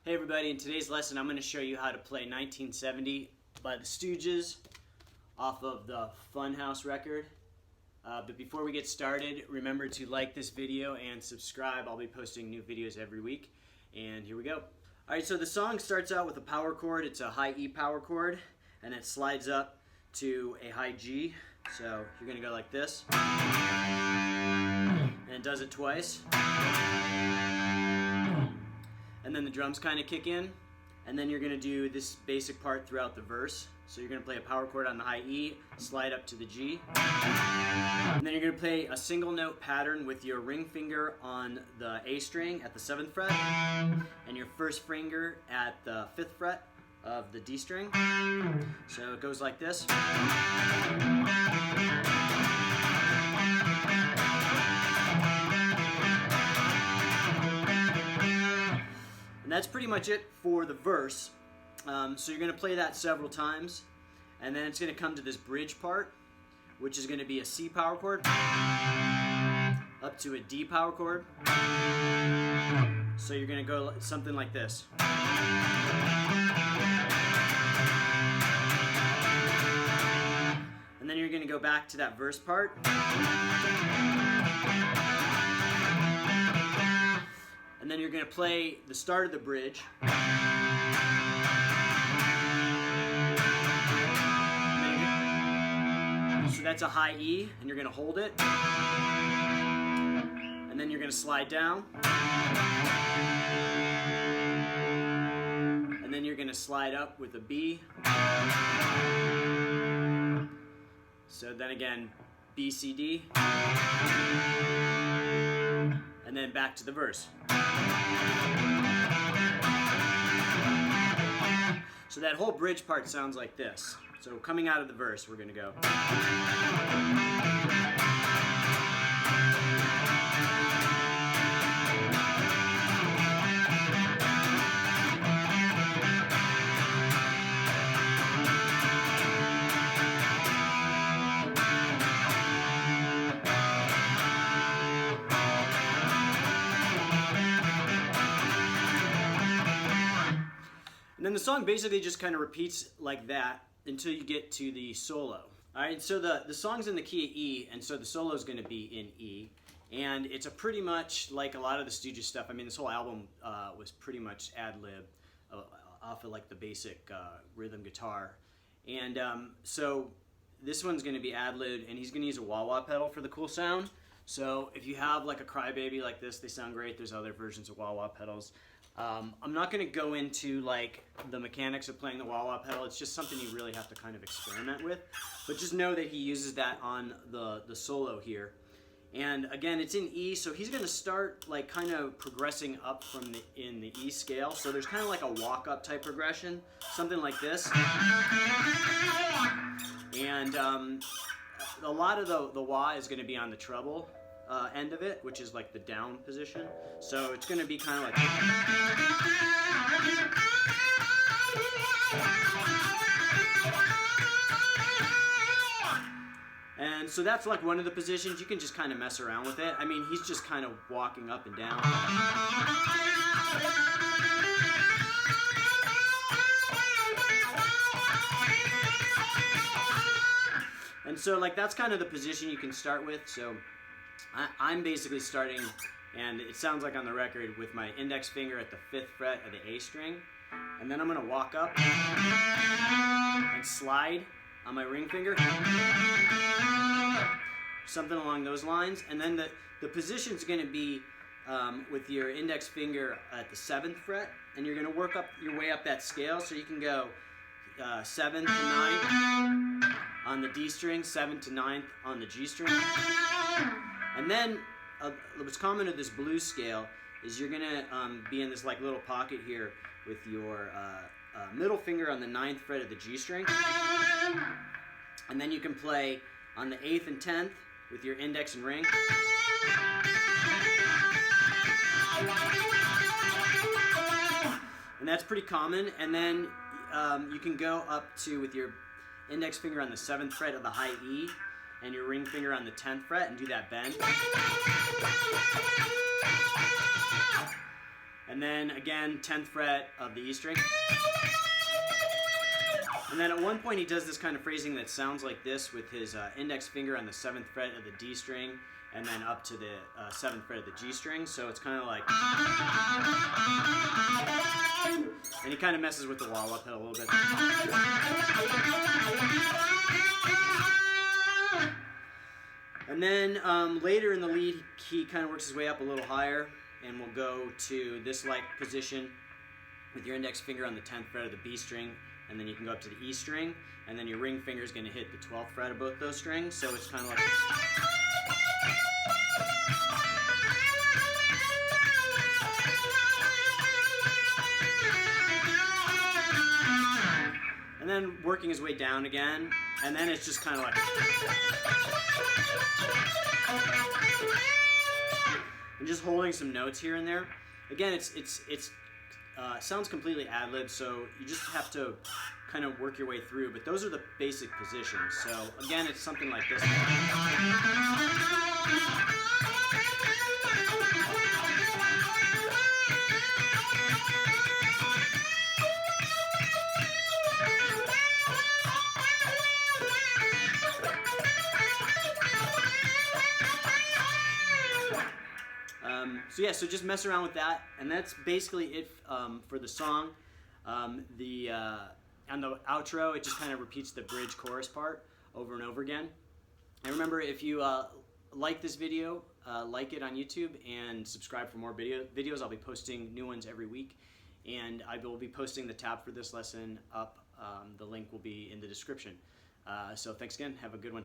Hey everybody, in today's lesson I'm going to show you how to play 1970 by the Stooges off of the Funhouse record. But before we get started, remember to like this video and subscribe. I'll be posting new videos every week. And here we go. Alright, so the song starts out with a power chord. It's a high E power chord, and it slides up to a high G. So you're going to go like this. And it does it twice. And then the drums kind of kick in, and then you're going to do this basic part throughout the verse. So you're going to play a power chord on the high E, slide up to the G, and then you're going to play a single note pattern with your ring finger on the A string at the 7th fret, and your first finger at the 5th fret of the D string. So it goes like this. And that's pretty much it for the verse. So you're going to play that several times, and then it's going to come to this bridge part, which is going to be a C power chord up to a D power chord. So you're going to go something like this. And then you're going to go back to that verse part. And then you're going to play the start of the bridge. So that's a high E, and you're going to hold it. And then you're going to slide down. And then you're going to slide up with a B. So then again, B, C, D. And then back to the verse. So that whole bridge part sounds like this. So coming out of the verse, we're going to go. And then the song basically just kind of repeats like that until you get to the solo. Alright, so the song's in the key of E, and so the solo is going to be in E. And it's a pretty much like a lot of the Stooges stuff. I mean, this whole album was pretty much ad-lib off of like the basic rhythm guitar. And so this one's going to be ad-libbed, and he's going to use a wah-wah pedal for the cool sound. So if you have like a crybaby like this, they sound great. There's other versions of wah-wah pedals. I'm not going to go into like the mechanics of playing the wah-wah pedal. It's just something you really have to kind of experiment with. But just know that he uses that on the solo here. And again, it's in E, so he's going to start like kind of progressing up from in the E scale. So there's kind of like a walk-up type progression, something like this. And a lot of the wah is going to be on the treble end of it, which is like the down position. So it's going to be kind of like... And so that's like one of the positions. You can just kind of mess around with it. I mean, he's just kind of walking up and down. And so like that's kind of the position you can start with. So I'm basically starting, and it sounds like on the record, with my index finger at the 5th fret of the A string. And then I'm going to walk up and slide on my ring finger. Something along those lines. And then the position's going to be with your index finger at the 7th fret. And you're going to work up your way up that scale. So you can go 7th to 9th on the D string, 7th to 9th on the G string. And then what's common to this blues scale is you're going to be in this like little pocket here with your middle finger on the 9th fret of the G string. And then you can play on the 8th and 10th with your index and ring. And that's pretty common. And then you can go up to with your index finger on the 7th fret of the high E and your ring finger on the 10th fret and do that bend. And then again, 10th fret of the E string. And then at one point he does this kind of phrasing that sounds like this with his index finger on the 7th fret of the D string and then up to the 7th fret of the G string. So it's kind of like... And he kind of messes with the wah wah pedal a little bit. And then later in the lead, he kind of works his way up a little higher, and we'll go to this like position with your index finger on the 10th fret of the B string, and then you can go up to the E string, and then your ring finger is going to hit the 12th fret of both those strings, so it's kind of like... And then working his way down again, and then it's just kind of like... And just holding some notes here and there. Again, it sounds completely ad-lib, so you just have to kind of work your way through, but those are the basic positions. So again, it's something like this. So yeah, so just mess around with that, and that's basically it for the song. On the outro, it just kind of repeats the bridge chorus part over and over again. And remember, if you like this video, like it on YouTube and subscribe for more videos. I'll be posting new ones every week, and I will be posting the tab for this lesson up. The link will be in the description. So thanks again. Have a good one.